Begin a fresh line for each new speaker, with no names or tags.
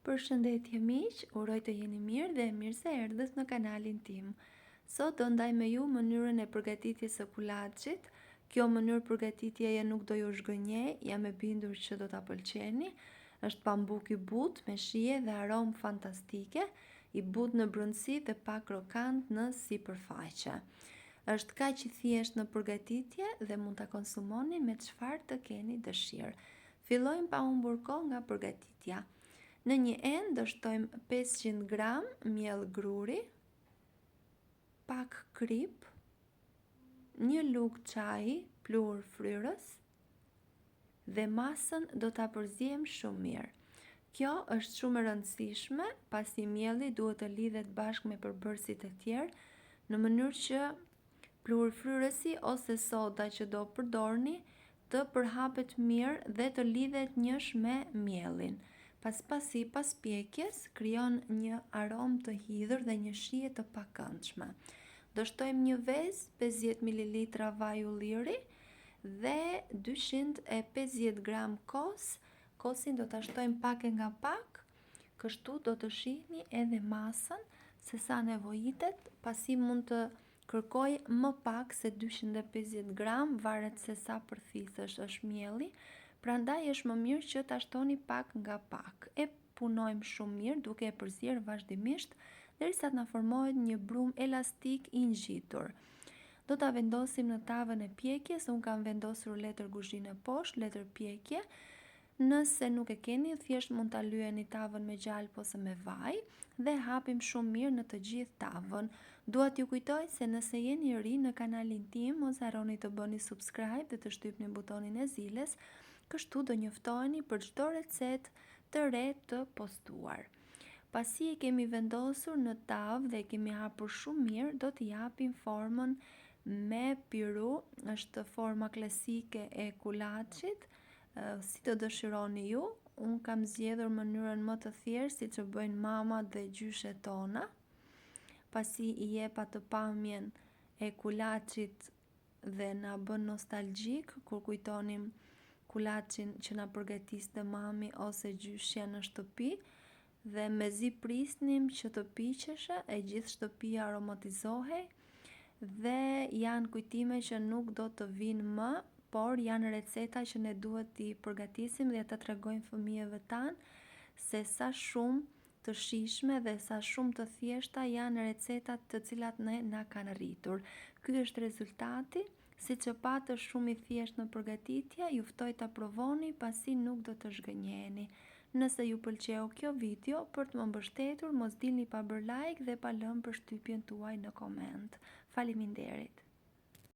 Përshëndetje miq, uroj të jeni mirë dhe mirë se erdhët në kanalin tim. Sot do ndaj me ju mënyrën e përgatitjes së kulaçit. Kjo mënyrë përgatitjeje nuk do ju zhgënjej, jam e bindur që do ta pëlqeni. Është pambuk i butë me shije dhe aromë fantastike, i butë në brendësi dhe pak krokant në sipërfaqe. Është kaq i thjeshtë në përgatitje dhe mund ta konsumoni me çfarë të keni dëshirë. Fillojmë pa humbur kohë nga përgatitja. Në një enë do shtojmë 500 gram miell gruri, pak krip, një lugë çaji pluhur fryrës dhe masën do ta përziejmë shumë mirë. Kjo është shumë e rëndësishme pasi mielli duhet të lidhet bashkë me përbërësit e tjerë në mënyrë që pluhur fryrësi ose soda që do përdorni të përhapet mirë dhe të lidhet njësh me mielin. Pas pjekjes krijon një aromë të hidhur dhe një shije të pakëndshme. Do shtojmë një vezë 50 ml vaj ulliri dhe 250 gram kos. Kosin do ta shtojmë pak e nga pak, kështu do të shihni edhe masën se sa nevojitet, pasi mund të kërkoj më pak se 250 gram, varet se sa përthithësh është mielli. Prandaj është më mirë që ta shtoni pak nga pak. E punojmë shumë mirë duke e përzier vazhdimisht derisa të na formohet një brumë elastik i ngjitur. Do ta vendosim në tavën e pjekjes, unë kam vendosur letër kuzhine poshtë, letër pjekje. Nëse nuk e keni, thjesht mund ta lyeni tavën me gjalp ose me vaj dhe hapim shumë mirë në të gjithë tavën. Dua t'ju kujtoj se nëse jeni ri në kanalin tim, mos harroni të bëni subscribe dhe të shtypni butonin e ziles, kështu do njoftoheni për çdo recetë të re të postuar. Pasi e kemi vendosur në tavë dhe e kemi hapur shumë mirë, do t'i japim formën me piru, është forma klasike e kulaçit, si të dëshironi ju. Unë kam zgjedhur mënyrën më të thjeshtë siç e bëjnë mamat dhe gjyshet tona. Pasi i jep atë pamjen e kulaçit dhe na bën nostalgjik kur kujtonim kulaçin që na përgatiste mami ose gjyshja në shtëpi, dhe mezi prisnim që të piqeshe, e gjithë shtëpia aromatizohej dhe janë kujtime që nuk do të vinë më, por janë receta që ne duhet t'i përgatisim dhe ta tregojmë fëmijëve tanë se sa shumë të shijshme dhe sa shumë të thjeshta janë recetat të cilat ne na kanë rritur. Ky është rezultati. Siç e patë, është shumë i thjeshtë në përgatitje, ju ftoj ta provoni pasi nuk do të zhgënjeheni. Nëse ju pëlqeu kjo video, për të më mbështetur, mos dilni pa bërë like dhe pa lënë përshtypjen tuaj në koment. Faleminderit.